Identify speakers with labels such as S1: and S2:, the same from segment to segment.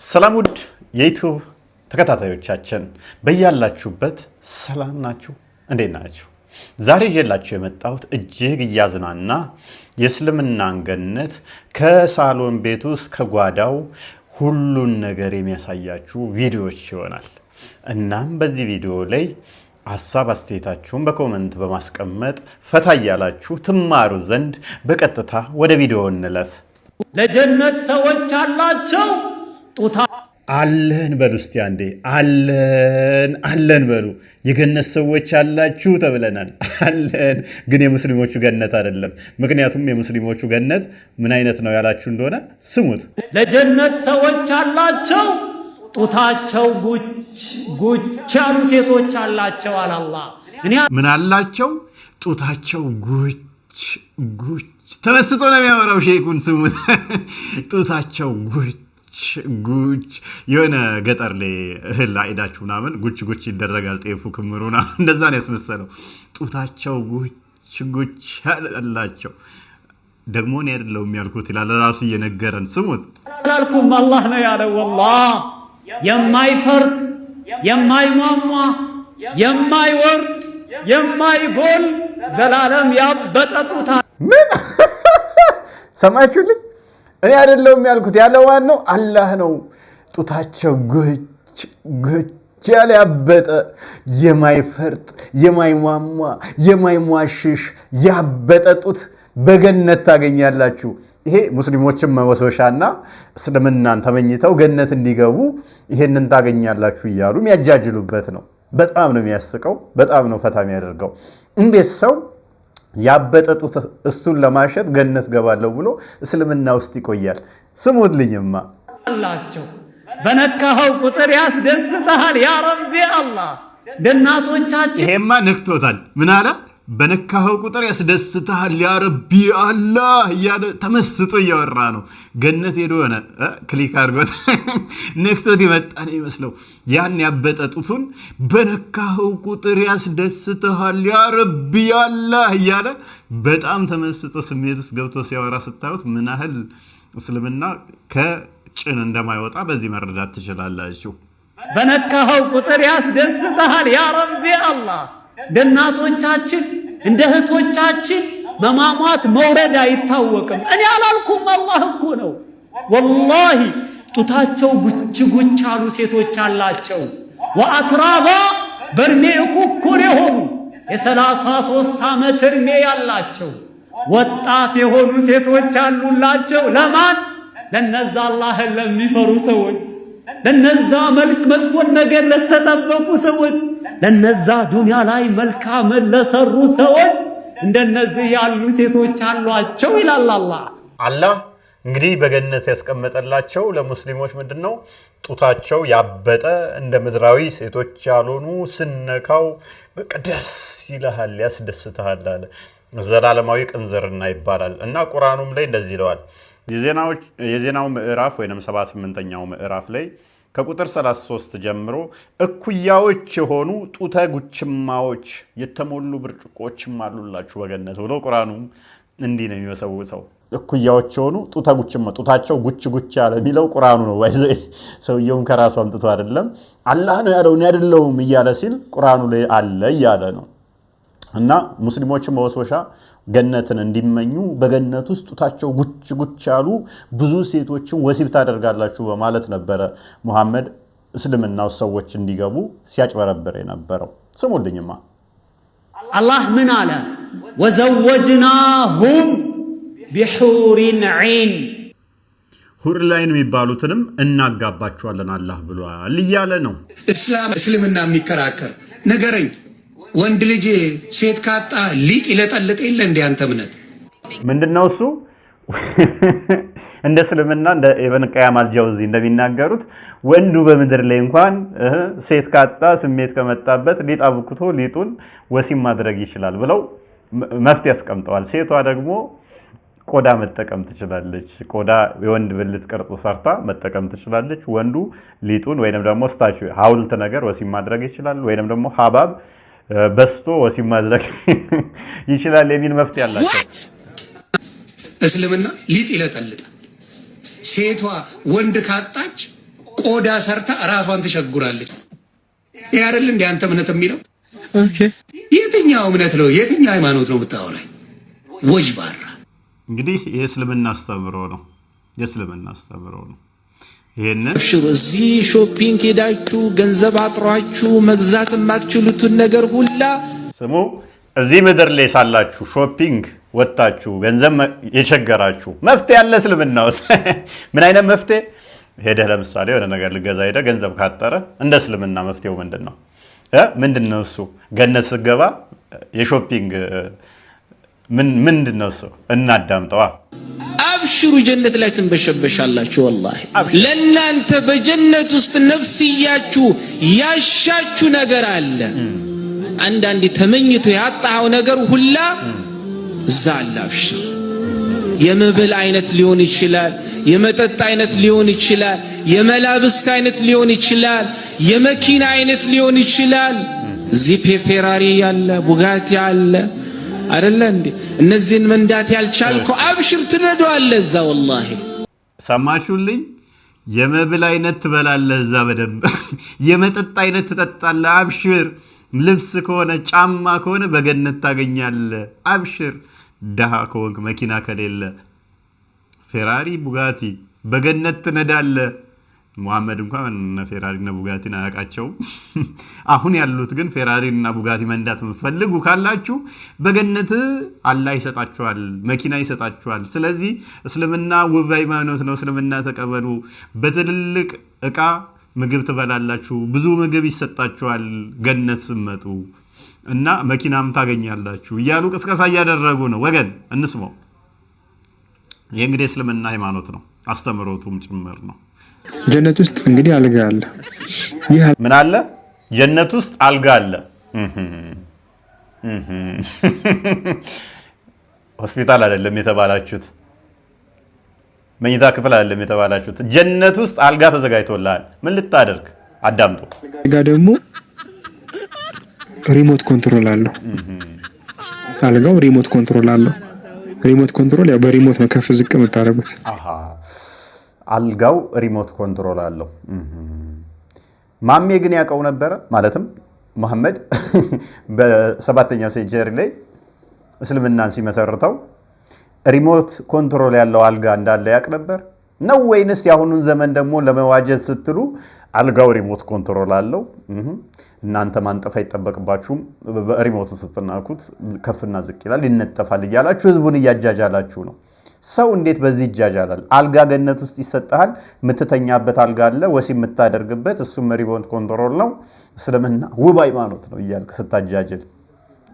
S1: ሰላም ውድ የዩቲዩብ ተከታታዮቻችን በያላችሁበት ሰላም ናችሁ? እንዴት ናችሁ? ዛሬ ይዤላችሁ የመጣሁት እጅግ ያዝናና የእስልምናን ገነት ከሳሎን ቤቱ እስከ ጓዳው ሁሉን ነገር የሚያሳያችሁ ቪዲዮዎች ይሆናል። እናም በዚህ ቪዲዮ ላይ ሐሳብ አስተያየታችሁን በኮሜንት በማስቀመጥ ፈታ ያላችሁ ትማሩ ዘንድ በቀጥታ ወደ ቪዲዮ እንለፍ።
S2: ለጀነት ሰዎች አላቸው ጡታ
S1: አለን በሉ እስቲ አንዴ አለን በሉ። የገነት ሰዎች አላችሁ ተብለናል። አለን ግን የሙስሊሞቹ ገነት አይደለም። ምክንያቱም የሙስሊሞቹ ገነት ምን አይነት ነው ያላችሁ እንደሆነ ስሙት።
S2: ለጀነት ሰዎች አላቸው ጡታቸው ጉች ያሉ ሴቶች አላቸው አላህ።
S1: ምን አላቸው? ጡታቸው ጉች ተመስጦ ነው የሚያወራው። ሼኩን ስሙት። ጡታቸው ጉች የሆነ ገጠር ላይ እህል አይዳችሁ ምናምን ጉች ይደረጋል። ጤፉ ክምሩና እንደዛ ነው ያስመሰለው። ጡታቸው ጉች አላቸው። ደግሞ እኔ አይደለሁም ያልኩት ይላል ራሱ እየነገረን። ስሙት።
S2: አላልኩም አላህ ነው ያለው። ወላሂ የማይፈርጥ የማይሟሟ የማይወርድ የማይጎል ዘላለም ያበጠ ጡታ።
S1: ምን ሰማችሁልኝ? እኔ አይደለሁም ያልኩት ያለው ማን ነው? አላህ ነው። ጡታቸው ጉች ያለ ያበጠ የማይፈርጥ የማይሟሟ የማይሟሽሽ ያበጠ ጡት በገነት ታገኛላችሁ። ይሄ ሙስሊሞችን መወሰሻና እስልምናን ተመኝተው ገነት እንዲገቡ ይሄንን ታገኛላችሁ እያሉ የሚያጃጅሉበት ነው። በጣም ነው የሚያስቀው። በጣም ነው ፈታ የሚያደርገው። እንዴት ሰው ያበጠ ጡት እሱን ለማሸት ገነት ገባለሁ ብሎ እስልምና ውስጥ ይቆያል? ስሙልኝማ
S2: አላቸው። በነካኸው ቁጥር ያስደስተሃል ያ ረቢ አላህ። ለእናቶቻችን
S1: ይሄማ ነክቶታል። ምን አለ? በነካኸው ቁጥር ያስደስተሃል ያ ረቢ አላህ እያለ ተመስጦ እያወራ ነው። ገነት ሄዶ ሆነ ክሊክ አድርጎት ነክቶት የመጣ ነው ይመስለው። ያን ያበጠ ጡቱን በነካኸው ቁጥር ያስደስተሃል ያ ረቢ አላህ እያለ በጣም ተመስጦ ስሜት ውስጥ ገብቶ ሲያወራ ስታዩት ምን ያህል እስልምና ከጭን እንደማይወጣ በዚህ መረዳት ትችላላችሁ።
S2: በነካኸው ቁጥር ያስደስተሃል ያ ረቢ አላህ። ለእናቶቻችን እንደ እህቶቻችን መማሟት መውረድ አይታወቅም። እኔ አላልኩም አላህ እኮ ነው። ወላሂ ጡታቸው ጉች ያሉ ሴቶች አላቸው። ወአትራባ በእድሜ እኩል የሆኑ የ33 ዓመት እድሜ ያላቸው ወጣት የሆኑ ሴቶች አሉላቸው። ለማን? ለነዛ አላህን ለሚፈሩ ሰዎች፣ ለነዛ መጥፎን ነገር ለተጠበቁ ሰዎች፣ ለነዛ ዱንያ ላይ መልካም ለሰሩ ሰዎች እንደነዚህ ያሉ ሴቶች አሏቸው ይላል አላህ።
S1: አላህ እንግዲህ በገነት ያስቀመጠላቸው ለሙስሊሞች ምንድነው? ጡታቸው ያበጠ እንደ ምድራዊ ሴቶች ያልሆኑ ስነካው በቃ ደስ ይልሃል፣ ያስደስትሃል አለ። ዘላለማዊ ቅንዝርና ይባላል እና ቁርአኑም ላይ እንደዚህ ይለዋል። የዜናው ምዕራፍ ወይንም 78ኛው ምዕራፍ ላይ ከቁጥር 33 ጀምሮ እኩያዎች የሆኑ ጡተ ጉችማዎች የተሞሉ ብርጭቆችም አሉላችሁ በገነት ብሎ ቁርአኑ እንዲህ ነው የሚወሰውሰው። እኩያዎች የሆኑ ጡተ ጉችማ ጡታቸው ጉች ያለ የሚለው ቁርአኑ ነው። ወይዘይ ሰውየውም ከራሱ አምጥቶ አይደለም አላህ ነው ያለው እኔ አይደለሁም እያለ ሲል ቁርአኑ ላይ አለ እያለ ነው። እና ሙስሊሞችን መወስወሻ ገነትን እንዲመኙ በገነት ውስጥ ጡታቸው ጉች ያሉ ብዙ ሴቶችን ወሲብ ታደርጋላችሁ በማለት ነበረ ሙሐመድ እስልምናው ሰዎች እንዲገቡ ሲያጭበረብር የነበረው። ስሙልኝማ
S2: አላህ ምን አለ? ወዘወጅናሁም ቢሑሪን ዒን
S1: ሁር ላይን የሚባሉትንም እናጋባቸዋለን አላህ ብሏል እያለ ነው።
S3: እስልምና የሚከራከር ነገረኝ። ወንድ ልጅ ሴት ካጣ ሊጥ ይለጠልጥ የለ እንደ አንተ እምነት
S1: ምንድነው እሱ? እንደ እስልምና እንደ ኢብኑ ቀያም አልጀውዚ እንደሚናገሩት ወንዱ በምድር ላይ እንኳን ሴት ካጣ ስሜት ከመጣበት ሊጥ አብኩቶ ሊጡን ወሲብ ማድረግ ይችላል ብለው መፍትሄ ያስቀምጠዋል። ሴቷ ደግሞ ቆዳ መጠቀም ትችላለች። ቆዳ የወንድ ብልት ቅርጽ ሰርታ መጠቀም ትችላለች። ወንዱ ሊጡን ወይንም ደግሞ ስታቹ ሐውልት ነገር ወሲብ ማድረግ ይችላል። ወይንም ደግሞ ሐባብ በስቶ ወሲብ ማድረግ ይችላል የሚል መፍትሄ አላቸው።
S3: እስልምና ሊጥ ይለጠልጣል። ሴቷ ወንድ ካጣች ቆዳ ሰርታ ራሷን ትሸጉራለች። ይሄ አይደል እንዴ አንተ እምነት የሚለው? የትኛው እምነት ነው? የትኛው ሃይማኖት ነው ብታወራኝ? ወጅባራ
S1: እንግዲህ የእስልምና አስተምሮ ነው። የእስልምና አስተምሮ ነው። ይሄንን
S4: አብሽሩ። እዚህ ሾፒንግ ሄዳችሁ ገንዘብ አጥሯችሁ መግዛት የማትችሉትን ነገር ሁላ
S1: ስሙ። እዚህ ምድር ላይ ሳላችሁ ሾፒንግ ወጣችሁ ገንዘብ የቸገራችሁ መፍትሄ ያለ እስልምና ውስጥ ምን አይነት መፍትሄ? ሄደህ ለምሳሌ የሆነ ነገር ልገዛ ሄደህ ገንዘብ ካጠረ እንደ እስልምና መፍትሄው ምንድነው? ምንድነው እሱ? ገነት ስገባ የሾፒንግ ምንድነው እሱ? እናዳምጠዋ።
S4: አብሽሩ ጀነት ላይ ትንበሸበሻላችሁ። ወላሂ ለእናንተ በጀነት ውስጥ ነፍስያችሁ ያሻችሁ ነገር አለ። አንዳንዴ ተመኝቶ ያጣኸው ነገር ሁላ እዛ አለ። አብሽር። የመብል አይነት ሊሆን ይችላል፣ የመጠጥ አይነት ሊሆን ይችላል፣ የመላብስት አይነት ሊሆን ይችላል፣ የመኪና አይነት ሊሆን ይችላል። እዚህ ፌራሪ ያለ ቡጋቲ አለ አይደለ እንዴ? እነዚህን መንዳት ያልቻልከው አብሽር ትነዳዋለህ እዛ። ወላሂ
S1: ሰማችሁልኝ? የመብል አይነት ትበላለህ እዛ በደንብ የመጠጥ አይነት ትጠጣለህ። አብሽር። ልብስ ከሆነ ጫማ ከሆነ በገነት ታገኛለህ። አብሽር። ደሃ ከሆንክ መኪና ከሌለ ፌራሪ ቡጋቲ በገነት ትነዳለህ። ሙሐመድ እንኳን ፌራሪ እና ቡጋቲን አያውቃቸውም። አሁን ያሉት ግን ፌራሪ እና ቡጋቲ መንዳት የምትፈልጉ ካላችሁ በገነት አላህ ይሰጣችኋል፣ መኪና ይሰጣችኋል። ስለዚህ እስልምና ውብ ሃይማኖት ነው። እስልምና ተቀበሉ። በትልልቅ እቃ ምግብ ትበላላችሁ፣ ብዙ ምግብ ይሰጣችኋል ገነት ስትመጡ እና መኪናም ታገኛላችሁ እያሉ ቅስቀሳ እያደረጉ ነው። ወገን እንስማው። ይህ እንግዲህ እስልምና ሃይማኖት ነው፣ አስተምሮቱም ጭምር ነው።
S5: ጀነት ውስጥ እንግዲህ አልጋ አለ።
S1: ምን አለ? ጀነት ውስጥ አልጋ አለ። ሆስፒታል አይደለም የተባላችሁት፣ መኝታ ክፍል አይደለም የተባላችሁት። ጀነት ውስጥ አልጋ ተዘጋጅቶልሃል። ምን ልታደርግ? አዳምጡ።
S5: አልጋ ደግሞ ሪሞት ኮንትሮል አለው። አልጋው ሪሞት ኮንትሮል አለው። ሪሞት ኮንትሮል ያው በሪሞት ነው ከፍ ዝቅ የምታደርጉት።
S1: አልጋው ሪሞት ኮንትሮል አለው። ማሜ ግን ያውቀው ነበረ። ማለትም መሐመድ በ7ኛው ሴንቸሪ ላይ እስልምናን ሲመሰርተው ሪሞት ኮንትሮል ያለው አልጋ እንዳለ ያውቅ ነበር ነው ወይንስ የአሁኑን ዘመን ደግሞ ለመዋጀት ስትሉ አልጋው ሪሞት ኮንትሮል አለው እናንተ ማንጠፍ አይጠበቅባችሁም፣ በሪሞቱ ስትናኩት ከፍና ዝቅ ይላል ይነጠፋል እያላችሁ ህዝቡን እያጃጃላችሁ ነው። ሰው እንዴት በዚህ ይጃጃላል? አልጋ ገነት ውስጥ ይሰጣል። የምትተኛበት አልጋ አለ፣ ወሲብ የምታደርግበት፣ እሱም ሪሞት ኮንትሮል ነው። እስልምና ውብ ሃይማኖት ነው እያልክ ስታጃጅል፣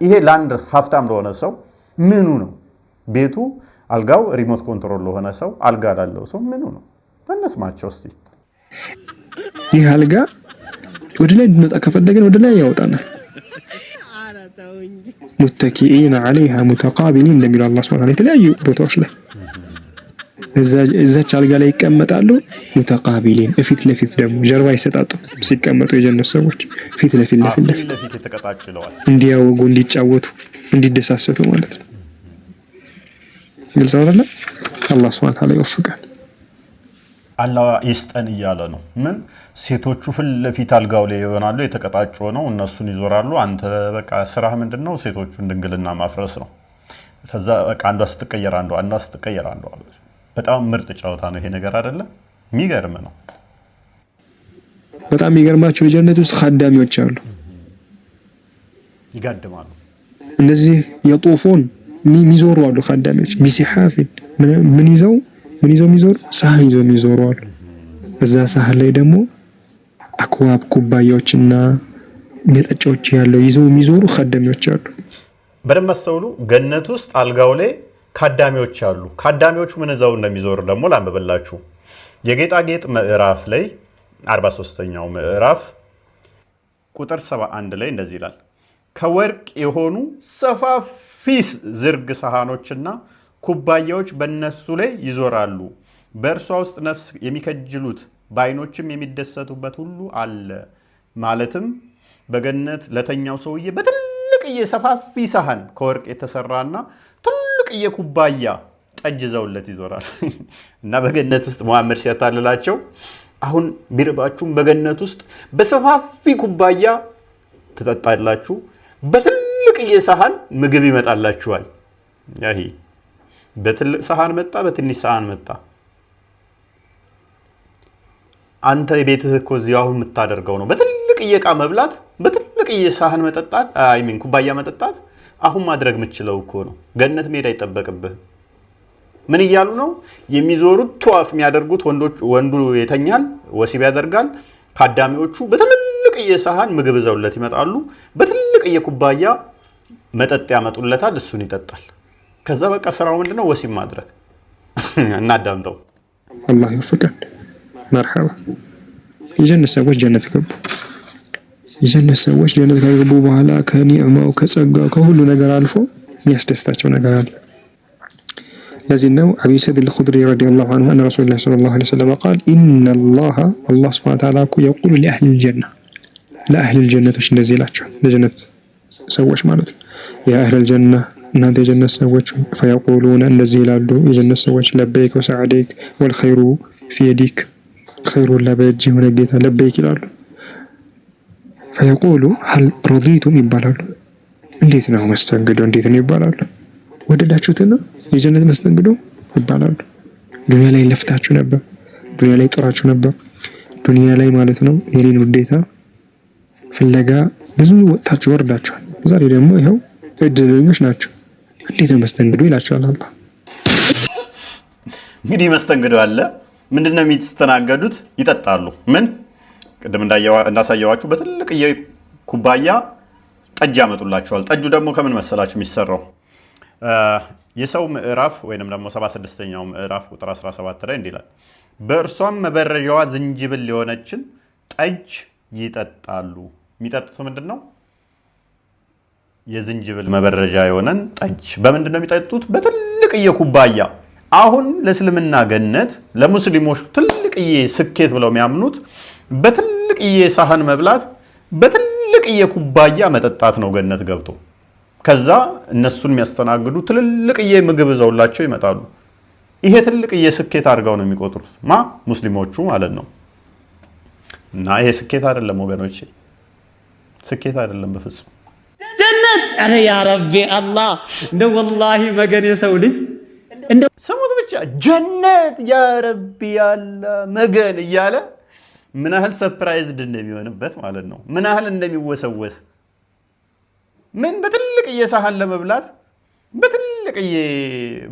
S1: ይሄ ለአንድ ሀብታም ለሆነ ሰው ምኑ ነው? ቤቱ አልጋው ሪሞት ኮንትሮል ለሆነ ሰው አልጋ ላለው ሰው ምኑ ነው? በእነስማቸው እስቲ።
S5: ይህ አልጋ ወደ ላይ እንድንወጣ ከፈለግን ወደ ላይ ያወጣናል። ሙተኪኢን ዐለይሃ ሙተቃቢሊን እንደሚለው አላህ ሱብሓነሁ ወተዓላ የተለያዩ ቦታዎች ላይ እዛች አልጋ ላይ ይቀመጣሉ። ሙተቃቢሊን ፊት ለፊት ደግሞ ጀርባ ይሰጣጡ ሲቀመጡ የጀነት ሰዎች ፊት ለፊት እንዲያወጉ፣ እንዲጫወቱ፣ እንዲደሳሰቱ ማለት ነው። ግልጽ አይደለ? አላህ ሱብሓነሁ ወተዓላ ይወፍቃል።
S1: አላህ ይስጠን እያለ ነው። ምን ሴቶቹ ፊት ለፊት አልጋው ላይ ይሆናሉ፣ የተቀጣጩ ነው፣ እነሱን ይዞራሉ። አንተ በቃ ስራህ ምንድነው? ሴቶቹን ድንግልና ማፍረስ ነው። ከዛ በቃ አንዷ ስትቀየር አንዷ ስትቀየር አንዷ። በጣም ምርጥ ጨዋታ ነው ይሄ ነገር አይደለ? የሚገርም ነው።
S5: በጣም የሚገርማቸው የጀነት ውስጥ ኻዳሚዎች አሉ፣
S1: ይጋድማሉ።
S5: እነዚህ የጦፎን የሚዞሩ አሉ ኻዳሚዎች። ቢሲሐፊን ምን ይዘው የሚዞሩ ሳህን ይዘው የሚዞሩ አሉ። በዛ ሳህን ላይ ደግሞ አክዋብ ኩባያዎችና መጠጫዎች ያለው ይዘው የሚዞሩ ኻዳሚዎች አሉ።
S1: በደንብ አስተውሉ። ገነት ውስጥ አልጋው ላይ ካዳሚዎች አሉ። ካዳሚዎቹ ምን ይዘው እንደሚዞሩ ደግሞ ላንብብላችሁ። የጌጣጌጥ ምዕራፍ ላይ 43ኛው ምዕራፍ ቁጥር 71 ላይ እንደዚህ ይላል። ከወርቅ የሆኑ ሰፋፊ ዝርግ ሳህኖችና ኩባያዎች በእነሱ ላይ ይዞራሉ። በእርሷ ውስጥ ነፍስ የሚከጅሉት በዓይኖችም የሚደሰቱበት ሁሉ አለ። ማለትም በገነት ለተኛው ሰውዬ በትልቅዬ ሰፋፊ ሳህን ከወርቅ የተሰራና ትልቅዬ ኩባያ ጠጅ ይዘውለት ይዞራል። እና በገነት ውስጥ መሐመድ ሲያታልላቸው አሁን ቢርባችሁም በገነት ውስጥ በሰፋፊ ኩባያ ትጠጣላችሁ፣ በትልቅ የሳህን ምግብ ይመጣላችኋል። ያሂ በትልቅ ሳህን መጣ፣ በትንሽ ሳህን መጣ። አንተ የቤትህ እኮ እዚሁ አሁን የምታደርገው ነው። በትልቅ የዕቃ መብላት፣ በትልቅ የሳህን መጠጣት፣ ኩባያ መጠጣት አሁን ማድረግ የምችለው እኮ ነው። ገነት መሄድ አይጠበቅብህ። ምን እያሉ ነው የሚዞሩት? ጧፍ የሚያደርጉት ወንዱ የተኛል፣ ወሲብ ያደርጋል። ካዳሚዎቹ በትልቅ የሳህን ምግብ ይዘውለት ይመጣሉ። በትልቅ የኩባያ መጠጥ ያመጡለታል፣ እሱን ይጠጣል። ከዛ በቃ ስራው ምንድነው? ወሲብ ማድረግ። እናዳምጠው።
S5: አላህ ይወፍቀን። መርሐባ። የጀነት ሰዎች ጀነት ገቡ። የጀነት ሰዎች ጀነት ከገቡ በኋላ ከኒዕማው ከጸጋው ከሁሉ ነገር አልፎ የሚያስደስታቸው ነገር አለ። ለዚህ ነው አቢ ሰዒድ አልኹድሪ ረዲየላሁ ዐንሁ አን ረሱሉላህ ሰለላሁ ዐለይሂ ወሰለም ቃል ኢነላህ አላህ ሱብሓነሁ ወተዓላ የቁሉ ሊአህሊል ጀና ለአህሊል ጀነቶች እንደዚህ ይላቸዋል፣ ለጀነት ሰዎች ማለት ነው። ያ አህለል ጀና እናንተ የጀነት ሰዎች ፈየቁሉነ እንደዚህ ይላሉ የጀነት ሰዎች ለበይክ ወሰዐደይክ ወልኸይሩ ፊየዲክ ኸይሩላ በእጅህ ሆነ ጌታ ለበይክ ይላሉ። ፈየቁሉ ሀል ረዲቱም ይባላሉ። እንዴት ነው መስተንግዶ እንዴት ነው ይባላሉ። ወደዳችሁትና የጀነት መስተንግዶ ይባላሉ። ዱንያ ላይ ለፍታችሁ ነበር፣ ዱንያ ላይ ጥራችሁ ነበር፣ ዱንያ ላይ ማለት ነው የኔን ውዴታ ፍለጋ ብዙ ወጣችሁ ወርዳችኋል። ዛሬ ደግሞ ይኸው እድለኞች ናቸው። እንዴት ነው መስተንግዶ ይላቸዋል አላህ።
S1: እንግዲህ መስተንግዶ አለ። ምንድነው የሚስተናገዱት? ይጠጣሉ። ምን ቅድም እንዳሳየዋችሁ በትልቅ የኩባያ ጠጅ ያመጡላቸዋል። ጠጁ ደግሞ ከምን መሰላችሁ የሚሰራው? የሰው ምዕራፍ ወይንም ደግሞ 76ኛው ምዕራፍ ቁጥር 17 ላይ እንዲላል በእርሷም መበረዣዋ ዝንጅብል የሆነችን ጠጅ ይጠጣሉ። የሚጠጡት ምንድነው? የዝንጅብል መበረዣ የሆነን ጠጅ። በምንድነው የሚጠጡት? በትልቅ የኩባያ። አሁን ለእስልምና ገነት ለሙስሊሞች ትልቅዬ ስኬት ብለው የሚያምኑት በትልቅዬ ሳህን መብላት፣ በትልቅዬ ኩባያ መጠጣት ነው። ገነት ገብቶ ከዛ እነሱን የሚያስተናግዱ ትልልቅዬ ምግብ ይዘውላቸው ይመጣሉ። ይሄ ትልቅዬ ስኬት አድርገው ነው የሚቆጥሩት ሙስሊሞቹ ማለት ነው። እና ይሄ ስኬት አይደለም ወገኖቼ፣ ስኬት አይደለም በፍጹም።
S2: ጀነት አረ ያ ረቢ አላህ እንደ ወላሂ መገን የሰው ልጅ እንደ
S1: ስሙት ብቻ ጀነት ያ ረቢ ያላ መገን እያለ ምን ያህል ሰርፕራይዝድ እንደሚሆንበት ማለት ነው። ምን ያህል እንደሚወሰወስ ምን በትልቅ የሳህን ለመብላት በትልቅ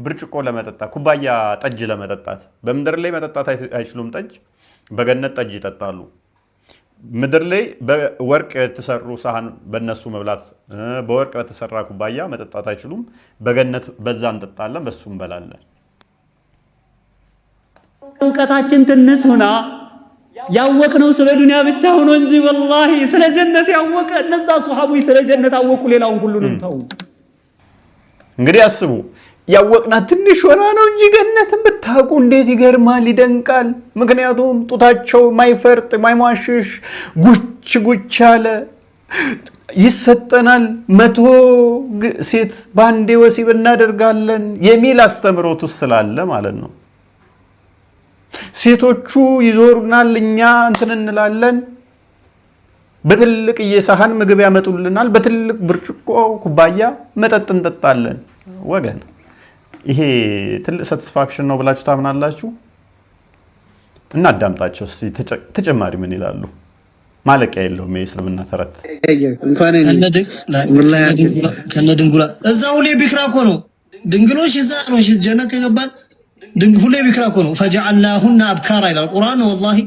S1: ብርጭቆ ለመጠጣት ኩባያ ጠጅ ለመጠጣት። በምድር ላይ መጠጣት አይችሉም ጠጅ፣ በገነት ጠጅ ይጠጣሉ። ምድር ላይ በወርቅ የተሰሩ ሳህን በነሱ መብላት፣ በወርቅ በተሰራ ኩባያ መጠጣት አይችሉም። በገነት በዛ እንጠጣለን፣ በሱ እንበላለን።
S2: እውቀታችን ትንሽ ሆና ያወቅነው ስለ ዱንያ ብቻ ሆኖ እንጂ ወላሂ ስለ ጀነት ያወቀ እነዛ ሱሐቦች ስለ ጀነት አወቁ፣ ሌላውን ሁሉንም ተው።
S1: እንግዲህ አስቡ፣ ያወቅናት ትንሽ ሆና ነው እንጂ ገነትን ብታውቁ እንዴት ይገርማል፣ ይደንቃል። ምክንያቱም ጡታቸው ማይፈርጥ ማይሟሽሽ ጉች ጉች ያለ ይሰጠናል። 100 ሴት በአንዴ ወሲብ እናደርጋለን የሚል አስተምሮት ስላለ ማለት ነው። ሴቶቹ ይዞሩናል፣ እኛ እንትን እንላለን። በትልቅ የሳህን ምግብ ያመጡልናል፣ በትልቅ ብርጭቆ ኩባያ መጠጥ እንጠጣለን። ወገን ይሄ ትልቅ ሳቲስፋክሽን ነው ብላችሁ ታምናላችሁ? እናዳምጣቸው እስቲ ተጨማሪ ምን ይላሉ። ማለቂያ የለውም የእስልምና ተረት።
S6: ከነድንጉላ እዛ ሁሌ ቢክራ እኮ ነው። ድንግሎች እዛ ነው ጀነት ከገባን ሁሌ ቢክራ እኮ ነው። ፈጀዐልናሁነ አብካራ ይላል ቁርአን። ወላሂ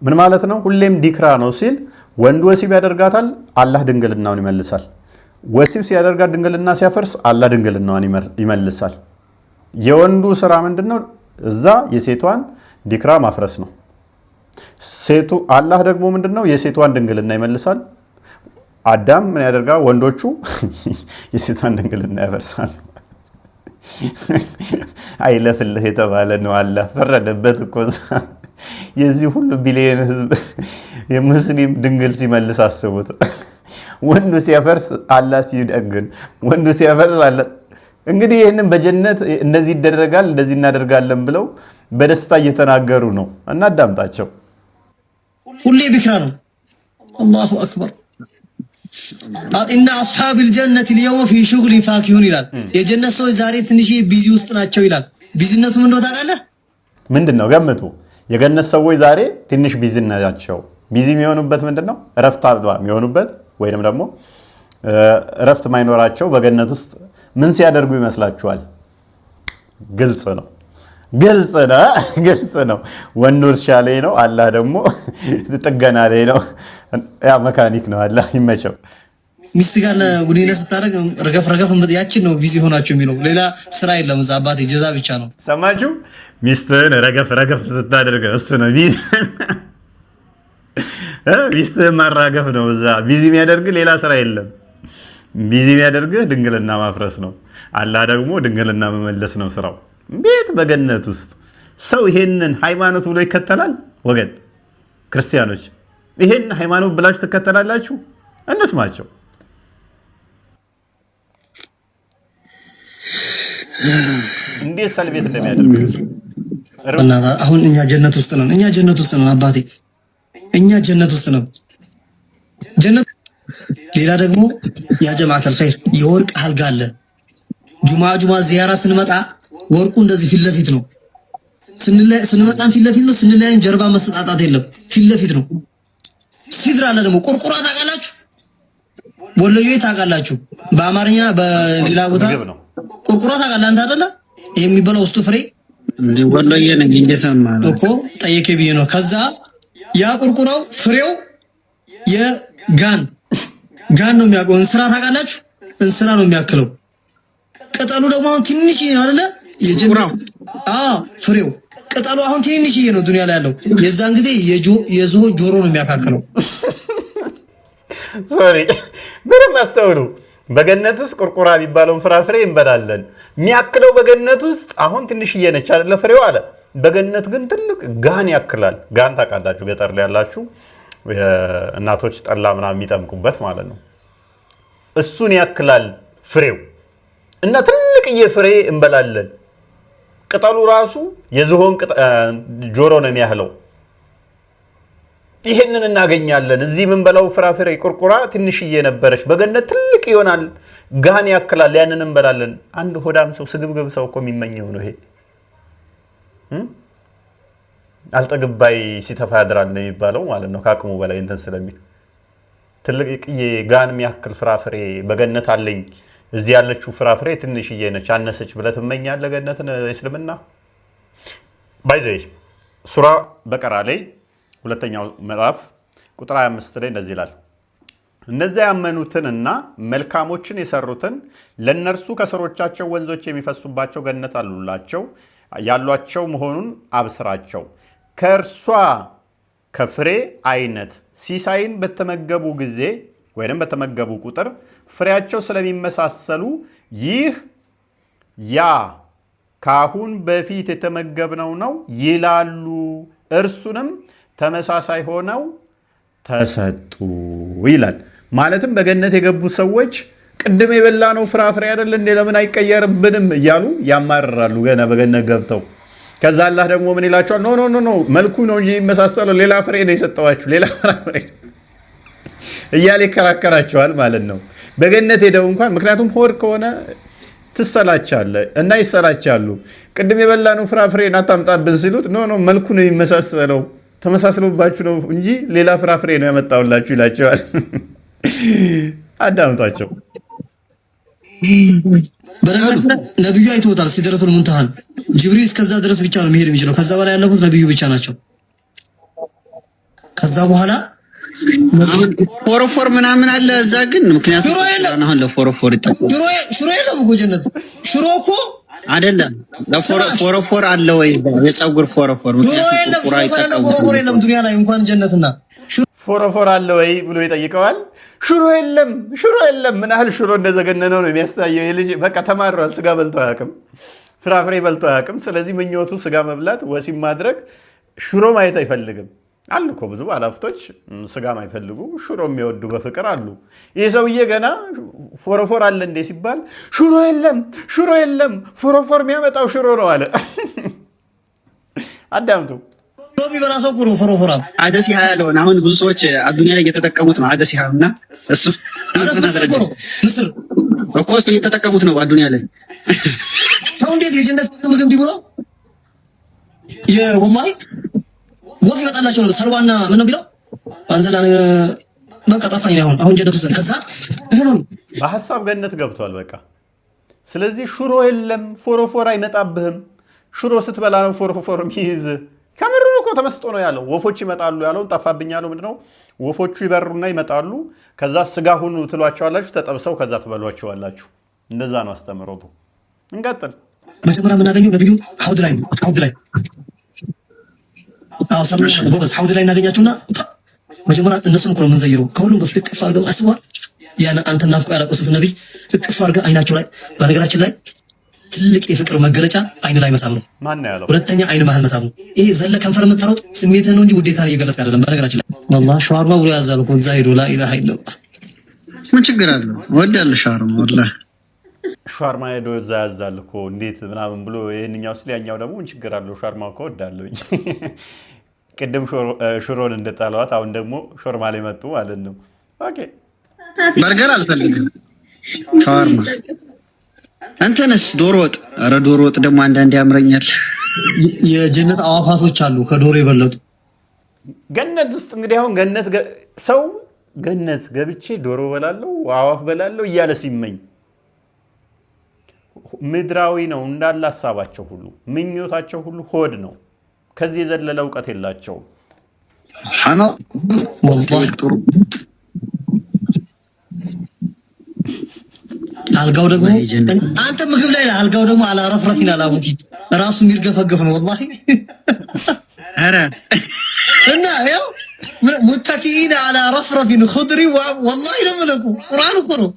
S1: ምን ማለት ነው? ሁሌም ዲክራ ነው ሲል ወንድ ወሲብ ያደርጋታል፣ አላህ ድንግልናውን ይመልሳል። ወሲብ ሲያደርጋት ድንግልና ሲያፈርስ አላህ ድንግልናውን ይመልሳል። የወንዱ ስራ ምንድነው? እዛ የሴቷን ዲክራ ማፍረስ ነው። ሴቱ አላህ ደግሞ ምንድነው? የሴቷን ድንግልና ይመልሳል። አዳም ምን ያደርጋል? ወንዶቹ የሴቷን ድንግልና ያፈርሳሉ። አይለፍልህ የተባለ ነው። አላህ ፈረደበት እኮ። የዚህ ሁሉ ቢሊየን ህዝብ የሙስሊም ድንግል ሲመልስ አስቡት። ወንዱ ሲያፈርስ አላህ ሲደግን፣ ወንዱ ሲያፈርስ አላህ። እንግዲህ ይህንን በጀነት እንደዚህ ይደረጋል እንደዚህ እናደርጋለን ብለው በደስታ እየተናገሩ ነው። እና አዳምጣቸው።
S6: ሁሌ ቢክራ ነው። አላሁ አክበር ኢነ አስሐብል ጀነቲ اليوم في شغل فاكهون ይላል። የጀነት ሰዎች ዛሬ ትንሽ ቢዚ ውስጥ ናቸው ይላል። ቢዚነቱ ምን እንደሆነ ታውቃለህ?
S1: ምንድነው ገምቱ። የገነት ሰዎች ዛሬ ትንሽ ቢዚ ናቸው። ቢዚ የሚሆኑበት ምንድነው? እረፍት አልባ የሚሆኑበት ወይንም ደግሞ እረፍት ማይኖራቸው በገነት ውስጥ ምን ሲያደርጉ ይመስላችኋል? ግልጽ ነው። ወንዱ እርሻ ላይ ነው፣ አላህ ደግሞ ጥገና ላይ ነው። ያ መካኒክ ነው። አላህ ይመቸው።
S6: ሚስት ጋር ግንኙነት ስታደርግ ረገፍ ያችን ነው ቢዚ ሆናችሁ የሚለው ሌላ ስራ የለም። እዛ አባቴ ጀዛ ብቻ ነው።
S1: ሰማችሁ? ሚስትህን ረገፍ ስታደርግ እሱ ነው ቢዚ። ሚስትህን ማራገፍ ነው እዛ ቢዚ የሚያደርግ ሌላ ስራ የለም። ቢዚ የሚያደርግህ ድንግልና ማፍረስ ነው። አላህ ደግሞ ድንግልና መመለስ ነው ስራው። ቤት በገነት ውስጥ ሰው ይሄንን ሃይማኖት ብሎ ይከተላል? ወገን ክርስቲያኖች ይሄን ሃይማኖት ብላችሁ ትከተላላችሁ? እንስማቸው። እንዴት ሰልቤት እንደሚያደርግ
S6: አሁን እኛ ጀነት ውስጥ ነን አባቴ፣ እኛ ጀነት ውስጥ ነን። ጀነት ሌላ ደግሞ ያ ጀማዓተል ኸይር የወርቅ አልጋ አለ። ጁማ ዚያራ ስንመጣ ወርቁ እንደዚህ ፊት ለፊት ነው። ስንመጣም ፊት ለፊት ነው። ስንለያይም ጀርባ መሰጣጣት የለም፣ ፊት ለፊት ነው። ሲድራ አለ ደግሞ ቁርቁራ ታውቃላችሁ? ወሎዬ ታውቃላችሁ? በአማርኛ በሌላ ቦታ ቁርቁራ ታውቃለህ አንተ አይደለ? የሚበላው ውስጡ ፍሬ
S2: ወሎዬ ነኝ እንዴት ማለት
S6: እኮ ጠየቄ ብዬ ነው። ከዛ ያ ቁርቁራው ፍሬው የጋን ነው የሚያውቀው። እንስራ ታውቃላችሁ? እንስራ ነው የሚያክለው። ቅጠሉ ደግሞ አሁን ትንሽዬ ነው አይደለ? የጀምራው ፍሬው ቅጠሉ አሁን ትንሽዬ ነው ዱንያ ላይ ያለው። የዛን ጊዜ የዝሆን ጆሮ ነው የሚያካክለው።
S1: ሶሪ ምንም አስተውሉ። በገነት ውስጥ ቁርቁራ የሚባለውን ፍራፍሬ እንበላለን። የሚያክለው በገነት ውስጥ አሁን ትንሽዬ ነች አይደለ ፍሬው አለ። በገነት ግን ትልቅ ጋን ያክላል። ጋን ታውቃላችሁ? ገጠር ላይ ያላችሁ እናቶች ጠላ ምናምን የሚጠምቁበት ማለት ነው። እሱን ያክላል ፍሬው እና ትልቅዬ ፍሬ እንበላለን። ቅጠሉ ራሱ የዝሆን ጆሮ ነው የሚያህለው። ይሄንን እናገኛለን። እዚህ የምንበላው ፍራፍሬ ቁርቁራ ትንሽዬ ነበረች፣ በገነት ትልቅ ይሆናል፣ ጋን ያክላል። ያንን እንበላለን። አንድ ሆዳም ሰው ስግብግብ ሰው እኮ የሚመኘው ነው ይሄ። አልጠግባይ ሲተፋ ያድራል ነው የሚባለው ማለት ነው። ከአቅሙ በላይ እንትን ስለሚል ትልቅዬ ጋን የሚያክል ፍራፍሬ በገነት አለኝ። እዚህ ያለችው ፍራፍሬ ትንሽዬ ነች፣ አነሰች ብለህ ትመኛለህ ገነትን? እስልምና ባይዘይ ሱራ በቀራ ላይ ሁለተኛው ምዕራፍ ቁጥር 25 ላይ እንደዚህ ይላል፣ እነዚያ ያመኑትንና መልካሞችን የሰሩትን ለነርሱ ከስሮቻቸው ወንዞች የሚፈሱባቸው ገነት አሉላቸው ያሏቸው መሆኑን አብስራቸው። ከእርሷ ከፍሬ አይነት ሲሳይን በተመገቡ ጊዜ ወይንም በተመገቡ ቁጥር ፍሬያቸው ስለሚመሳሰሉ ይህ ያ ካሁን በፊት የተመገብነው ነው ይላሉ። እርሱንም ተመሳሳይ ሆነው ተሰጡ ይላል። ማለትም በገነት የገቡ ሰዎች ቅድም የበላነው ፍራፍሬ አይደል እንዴ ለምን አይቀየርብንም እያሉ ያማርራሉ ገና በገነት ገብተው። ከዛ አላህ ደግሞ ምን ይላቸዋል? ኖ መልኩ ነው እንጂ የሚመሳሰለው ሌላ ፍሬ ነው የሰጠዋችሁ፣ ሌላ ፍራፍሬ እያለ ይከራከራቸዋል ማለት ነው። በገነት ሄደው እንኳን ምክንያቱም ሆድ ከሆነ ትሰላቻለህ እና ይሰላቻሉ። ቅድም የበላነው ፍራፍሬ አታምጣብን ሲሉት ኖ መልኩ ነው የሚመሳሰለው ተመሳስሎባችሁ ነው እንጂ ሌላ ፍራፍሬ ነው ያመጣውላችሁ ይላቸዋል። አዳምጧቸው።
S6: ነብዩ አይተውታል ሲድረቱል ሙንተሃን። ጅብሪል እስከዛ ድረስ ብቻ ነው መሄድ የሚችለው። ከዛ በላይ ያለፉት ነብዩ ብቻ ናቸው። ከዛ በኋላ
S2: ፎረፎር ምናምን አለ እዛ ግን ምክንያቱም አሁን ለፎረፎር ይጠቁ
S6: ሽሮ የለም እኮ ጀነት። ሽሮ እኮ
S2: አይደለም ለፎረፎር አለ ወይ የፀጉር ፎረፎር? ምክንያቱም
S6: ፎረፎር የለም ዱንያ ላይ እንኳን ጀነትና
S1: ፎረፎር አለ ወይ ብሎ ይጠይቀዋል። ሽሮ የለም። ምን ያህል ሽሮ እንደዘገነነው ነው የሚያሳየው። የልጅ በቃ ተማሯል። ስጋ በልቶ አያውቅም፣ ፍራፍሬ በልቶ አያውቅም። ስለዚህ ምኞቱ ስጋ መብላት፣ ወሲብ ማድረግ፣ ሽሮ ማየት አይፈልግም። አሉ እኮ ብዙ ባለሀብቶች ስጋ ማይፈልጉ ሽሮ የሚወዱ በፍቅር አሉ። ይህ ሰውዬ ገና ፎረፎር አለ እንዴ ሲባል ሽሮ የለም ፎረፎር የሚያመጣው ሽሮ ነው አለ። አዳምጡ።
S6: የሚበላ ሰው እኮ ነው ፎሮፎራም።
S2: አደሲሃ ያለውን አሁን ብዙ ሰዎች አዱንያ ላይ እየተጠቀሙት ነው። አደሲሃ እና እሱ
S6: ምስር
S2: እኮ እሱ እየተጠቀሙት ነው አዱንያ ላይ።
S6: ሰው እንዴት የጀነት ምግብ እንዲበላ ወላሂ ወፍ ይመጣላቸው ነው። ሰልዋና ምን ነው ቢለው አንዘላ በቃ ጠፋኝ። አሁን ጀነት ውስጥ ከዛ
S1: በሐሳብ ገነት ገብቷል በቃ። ስለዚህ ሽሮ የለም ፎሮፎር አይመጣብህም። ሽሮ ስትበላ ነው ፎሮፎር የሚይዝ። ከምሩ እኮ ተመስጦ ነው ያለው። ወፎች ይመጣሉ ያለውን ጠፋብኝ ያለው ምንድነው? ወፎቹ ይበሩና ይመጣሉ። ከዛ ስጋ ሁኑ ትሏቸዋላችሁ፣ ተጠብሰው ከዛ ትበሏቸዋላችሁ። እንደዛ ነው አስተምሮቱ። እንቀጥል።
S6: መጀመሪያ የምናገኘው ነብዩ ሐውድ ላይ ሰምሽ ጎበዝ ሐውድ ላይ እናገኛቸውና መጀመሪያ እነሱን እኮ ነው የምንዘይረው። ከሁሉም በፊት እቅፍ አድርገው አስበዋል። ያን አንተ ናፍቆ ያለቆሱት ነብይ እቅፍ አድርገው አይናቸው ላይ በነገራችን ላይ ትልቅ የፍቅር መገለጫ አይን ላይ መሳም ነው። ሁለተኛ አይን መሃል መሳም ነው። ይሄ ዘለ ከንፈር የምታሮጥ ስሜትህ ነው እንጂ ውዴታን እየገለጽ አይደለም። በነገራችን ላይ والله ሻርማ ብሎ ያዛል እኮ እዛ ሄዶ ላ ኢላሃ ኢላላህ
S2: ምን ችግር አለው? ወዳለሁ ሻርማ ወላሂ
S1: ሻርማ ሄዶ እዛ ያዛል እኮ እንዴት ምናምን ብሎ ይሄንኛው ስለ ያኛው ደግሞ ምን ችግር አለው? ሻርማ እኮ ወዳለሁኝ። ቅድም ሽሮን እንደጣለዋት አሁን ደግሞ ሾርማ ላይ መጡ ማለት ነው። ኦኬ
S2: በርገር አልፈልግም ሻርማ። አንተነስ ዶሮ ወጥ? ኧረ ዶሮ ወጥ ደግሞ አንዳንዴ ያምረኛል።
S6: የጀነት አዋፋቶች አሉ ከዶሮ የበለጡ
S1: ገነት ውስጥ። እንግዲህ አሁን ገነት ሰው ገነት ገብቼ ዶሮ በላለሁ አዋፍ በላለሁ እያለ ሲመኝ ምድራዊ ነው እንዳለ ሐሳባቸው ሁሉ ምኞታቸው ሁሉ ሆድ ነው። ከዚህ የዘለለ እውቀት የላቸውም።
S2: ሐና
S6: ወላሂ ጥሩ። አልጋው ደግሞ አንተ ምግብ ላይ አልጋው ደግሞ አላረፍረፊና አላቡኪ ራሱ የሚርገፈገፍ ነው ወላሂ።
S2: ኧረ
S6: እና ያው ሙተኪኢነ አላ ረፍረፊን ኹድሪ ወላሂ ነው የምልህ እኮ ቁርአን እኮ ነው።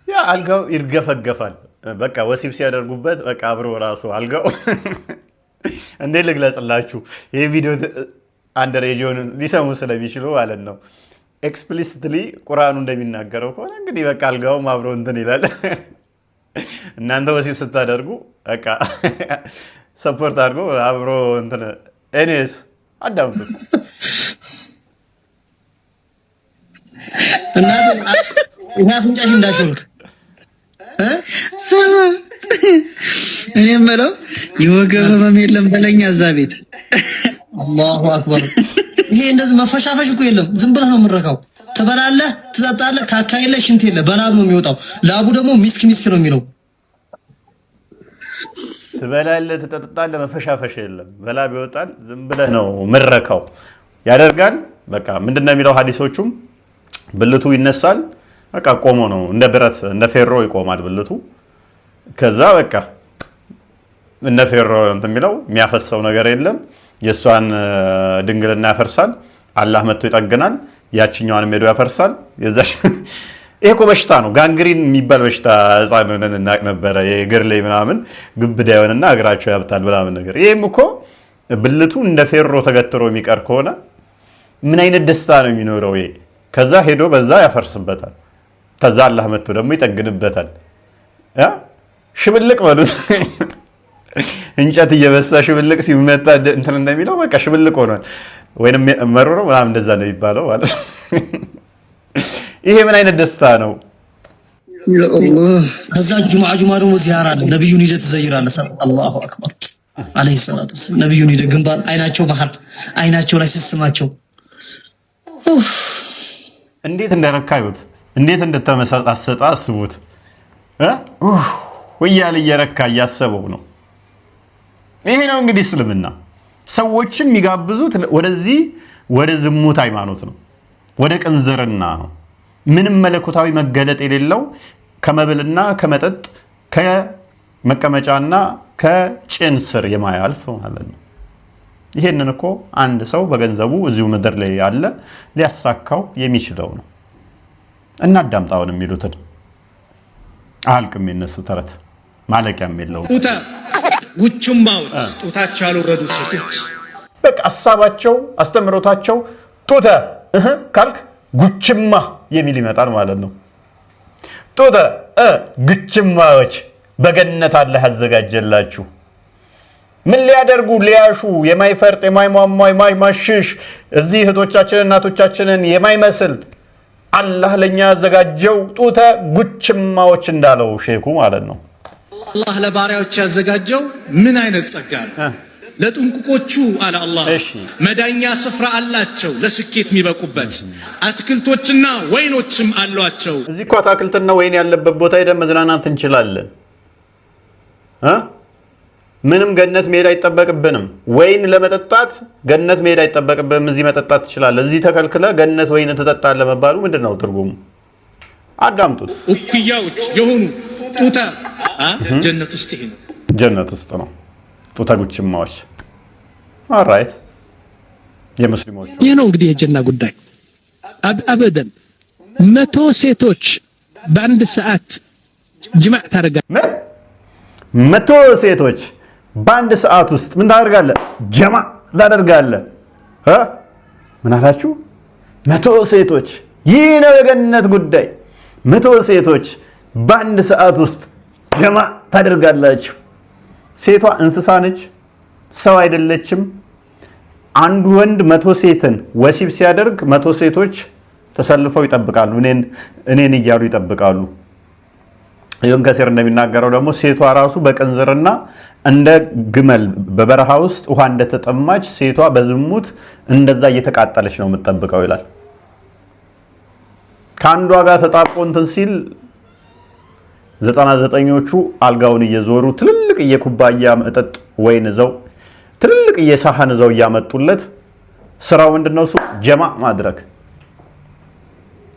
S1: ያ አልጋው ይርገፈገፋል። በቃ ወሲብ ሲያደርጉበት በቃ አብሮ ራሱ አልጋው እንዴት ልግለጽላችሁ? ይሄ ቪዲዮ አንድ ሬዲዮን ሊሰሙ ስለሚችሉ ማለት ነው። ኤክስፕሊሲትሊ ቁርአኑ እንደሚናገረው ከሆነ እንግዲህ በቃ አልጋውም አብሮ እንትን ይላል። እናንተ ወሲብ ስታደርጉ በቃ ሰፖርት አድርጎ አብሮ እንትን ኤኒዌይስ አዳምጡ።
S6: እና አፍንጫሽ እንዳሾልክ
S2: እኔ የምለው የወገብ ህመም የለም በለኛ እዛ ቤት።
S6: አላሁ አክበር። ይሄ እንደዚህ መፈሻፈሽ እኮ የለም። ዝም ብለህ ነው የምንረካው። ትበላለህ፣ ትጠጣለህ፣ ካካ የለ ሽንት የለ፣ በላብ ነው የሚወጣው። ላቡ ደግሞ ሚስክ ሚስክ ነው የሚለው።
S1: ትበላለህ፣ ትጠጣለህ፣ መፈሻፈሽ የለም፣ በላብ ይወጣል። ዝም ብለህ ነው ምረካው ያደርጋል። በቃ ምንድነው የሚለው ሐዲሶቹም ብልቱ ይነሳል። በቃ ቆሞ ነው እንደ ብረት እንደ ፌሮ ይቆማል ብልቱ። ከዛ በቃ እነ ፌሮ እንትን የሚለው የሚያፈሰው ነገር የለም። የእሷን ድንግልና ያፈርሳል። አላህ መጥቶ ይጠግናል። ያችኛዋንም ሄዶ ያፈርሳል። ይሄ እኮ በሽታ ነው። ጋንግሪን የሚባል በሽታ ህፃን ሆነን እናቅ ነበረ። የእግር ላይ ምናምን ግብዳ የሆነና እግራቸው ያብታል ምናምን ነገር። ይሄም እኮ ብልቱ እንደ ፌሮ ተገትሮ የሚቀር ከሆነ ምን አይነት ደስታ ነው የሚኖረው? ይሄ ከዛ ሄዶ በዛ ያፈርስበታል። ከዛ አላህ መጥቶ ደግሞ ይጠግንበታል። ሽብልቅ በሉት። እንጨት እየበሳ ሽብልቅ ሲመታ እንትን እንደሚለው በቃ ሽብልቅ ሆኗል። ወይንም መሮሮ ምናምን እንደዛ ነው የሚባለው ማለት ነው። ይሄ ምን አይነት ደስታ ነው?
S6: ከዛ ጁምዓ ደግሞ ዚያራ አለ። ነብዩን ሂደህ ትዘይራለህ። አላሁ አክበር አለይሂ ሰላቱ ወሰላም። ነብዩን ሂደህ ግንባር አይናቸው መሃል አይናቸው ላይ ስስማቸው
S1: እንዴት እንደረካዩት እንዴት እንደተመሰጣሰጣ አስቡት። ወያለ እየረካ እያሰበው ነው። ይሄ ነው እንግዲህ እስልምና ሰዎችን የሚጋብዙት ወደዚህ ወደ ዝሙት ሃይማኖት ነው፣ ወደ ቅንዝርና ነው። ምንም መለኮታዊ መገለጥ የሌለው ከመብልና ከመጠጥ ከመቀመጫና ከጭን ስር የማያልፍ ማለት ነው። ይሄንን እኮ አንድ ሰው በገንዘቡ እዚሁ ምድር ላይ ያለ ሊያሳካው የሚችለው ነው። እናዳምጣውን የሚሉትን አልቅም የነሱ ተረት ማለቂያም የለውም።
S7: ጉቹማዎች ጡታቸው ያልወረዱ ሴቶች
S1: በቃ ሐሳባቸው አስተምሮታቸው ጡተ ካልክ ጉችማ የሚል ይመጣል ማለት ነው። ጡተ ጉችማዎች በገነት አላህ ያዘጋጀላችሁ ምን ሊያደርጉ ሊያሹ የማይፈርጥ የማይሟሟ የማይማሽሽ እዚህ እህቶቻችንን እናቶቻችንን የማይመስል አላህ ለኛ ያዘጋጀው ጡተ ጉችማዎች እንዳለው ሼኹ ማለት ነው።
S7: አላህ ለባሪያዎች ያዘጋጀው ምን አይነት ጸጋ ነው? ለጥንቁቆቹ አለ አላህ መዳኛ ስፍራ አላቸው ለስኬት የሚበቁበት አትክልቶችና ወይኖችም አሏቸው።
S1: እዚህ እኮ አትክልትና ወይን ያለበት ቦታ ሄደን መዝናናት እንችላለን። ምንም ገነት መሄድ አይጠበቅብንም። ወይን ለመጠጣት ገነት መሄድ አይጠበቅብንም። እዚህ መጠጣት ትችላለህ። እዚህ ተከልክለ ገነት ወይን ትጠጣለህ መባሉ ምንድነው ትርጉሙ? አዳምጡት።
S7: እኩያዎች የሆኑ ጡታ ጀነት ውስጥ ይሄ ነው።
S1: ጀነት ውስጥ ነው ጡታ ጉችማዎች። ኦልራይት የሙስሊሞች
S8: ይሄ ነው እንግዲህ የጀና ጉዳይ። አበደን 100 ሴቶች በአንድ ሰዓት ጅማዕ ታደርጋለህ።
S1: 100 ሴቶች በአንድ ሰዓት ውስጥ ምን ታደርጋለህ? ጀማዕ ታደርጋለህ። ምን አላችሁ? 100 ሴቶች። ይህ ነው የገነት ጉዳይ። 100 ሴቶች በአንድ ሰዓት ውስጥ ጀማዕ ታደርጋላችሁ። ሴቷ እንስሳ ነች፣ ሰው አይደለችም። አንዱ ወንድ 100 ሴትን ወሲብ ሲያደርግ 100 ሴቶች ተሰልፈው ይጠብቃሉ፣ እኔን እያሉ ይጠብቃሉ። ኢብኑ ከሲር እንደሚናገረው ደግሞ ሴቷ ራሱ በቅንዝርና እንደ ግመል በበረሃ ውስጥ ውሃ እንደተጠማች ሴቷ በዝሙት እንደዛ እየተቃጠለች ነው የምትጠብቀው ይላል። ከአንዷ ጋር ተጣብቆ እንትን ሲል 99ኞቹ አልጋውን እየዞሩ ትልልቅ የኩባያ መጠጥ ወይን ይዘው ትልልቅ የሳህን ይዘው እያመጡለት ስራው ምንድነው? እሱ ጀማዕ ማድረግ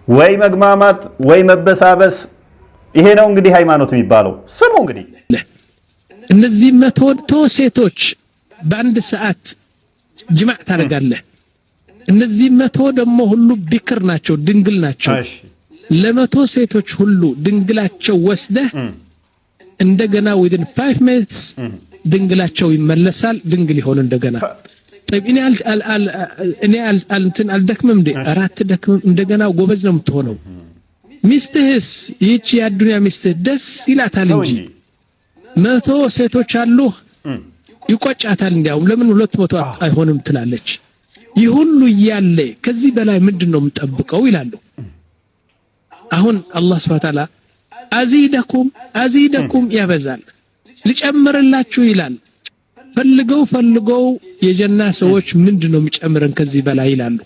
S1: ወይ መግማማት ወይ መበሳበስ። ይሄ ነው እንግዲህ ሃይማኖት የሚባለው። ስሙ እንግዲህ
S8: እነዚህ 100 ሴቶች በአንድ ሰዓት ጅማዕ ታደርጋለህ። እነዚህ 100 ደግሞ ሁሉ ቢክር ናቸው፣ ድንግል ናቸው። ለ100 ሴቶች ሁሉ ድንግላቸው ወስደህ እንደገና within 5 minutes ድንግላቸው ይመለሳል፣ ድንግል ይሆን እንደገና። طيب እኔ አልደክምም እንዴ? አራት ደክምም እንደገና ጎበዝ ነው የምትሆነው። ሚስትህስ ይህች የአዱንያ ሚስትህ ደስ ይላታል እንጂ 100 ሴቶች አሉ ይቆጫታል። እንዲያውም ለምን 200 አይሆንም ትላለች። ይህ ሁሉ እያለ ከዚህ በላይ ምንድነው የምጠብቀው ይላሉ። አሁን አላህ Subhanahu Ta'ala አዚደኩም ያበዛል፣ ልጨምርላችሁ ይላል። ፈልገው የጀና ሰዎች ምንድነው የሚጨምረን ከዚህ በላይ ይላሉ።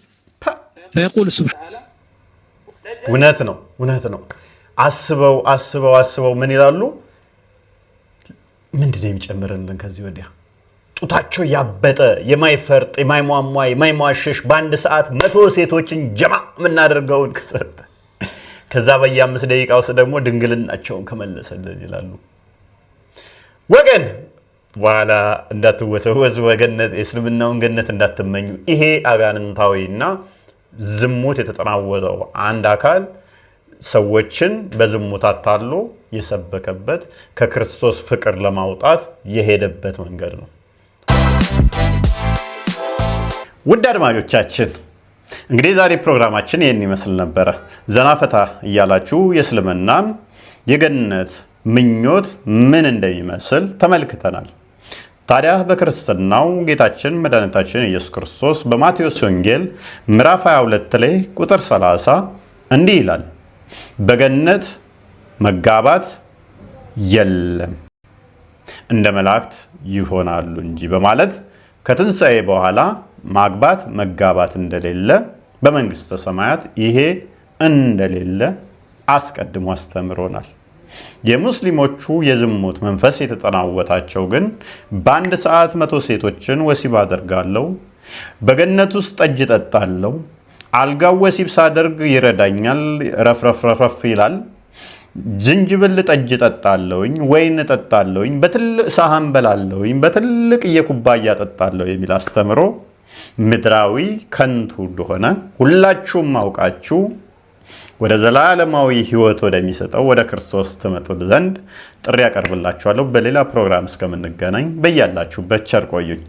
S8: فيقول سبحانه
S1: እውነት ነው። አስበው ምን ይላሉ? ምንድነው የሚጨምረልን ከዚህ ወዲያ? ጡታቸው ያበጠ የማይፈርጥ የማይሟሟ የማይሟሸሽ በአንድ ሰዓት 100 ሴቶችን ጀማዕ የምናደርገውን ከዛ በየ5 ደቂቃ ውስጥ ደግሞ ድንግልናቸውን ከመለሰልን ይላሉ። ወገን በኋላ እንዳትወሰወሱ፣ ወገነት የእስልምናውን ገነት እንዳትመኙ። ይሄ አጋንንታዊና ዝሙት የተጠናወተው አንድ አካል ሰዎችን በዝሙት አታሎ የሰበከበት ከክርስቶስ ፍቅር ለማውጣት የሄደበት መንገድ ነው። ውድ አድማጮቻችን እንግዲህ ዛሬ ፕሮግራማችን ይህን ይመስል ነበረ። ዘናፈታ እያላችሁ የእስልምናን የገነት ምኞት ምን እንደሚመስል ተመልክተናል። ታዲያ በክርስትናው ጌታችን መድኃኒታችን ኢየሱስ ክርስቶስ በማቴዎስ ወንጌል ምዕራፍ 22 ላይ ቁጥር 30 እንዲህ ይላል፣ በገነት መጋባት የለም እንደ መላእክት ይሆናሉ እንጂ በማለት ከትንሣኤ በኋላ ማግባት መጋባት እንደሌለ በመንግስተ ሰማያት ይሄ እንደሌለ አስቀድሞ አስተምሮናል። የሙስሊሞቹ የዝሙት መንፈስ የተጠናወታቸው ግን በአንድ ሰዓት 100 ሴቶችን ወሲብ አደርጋለሁ፣ በገነት ውስጥ ጠጅ ጠጣለሁ፣ አልጋው ወሲብ ሳደርግ ይረዳኛል፣ ረፍረፍ ይላል፣ ዝንጅብል ጠጅ ጠጣለሁኝ፣ ወይን ጠጣለሁኝ፣ በትልቅ ሳህን በላለሁኝ፣ በትልቅ የኩባያ ጠጣለሁ የሚል አስተምሮ ምድራዊ ከንቱ እንደሆነ ሁላችሁም አውቃችሁ ወደ ዘላለማዊ ሕይወት ወደሚሰጠው ወደ ክርስቶስ ትመጡ ዘንድ ጥሪ ያቀርብላችኋለሁ። በሌላ ፕሮግራም እስከምንገናኝ በያላችሁበት ቸር ቆዩኝ።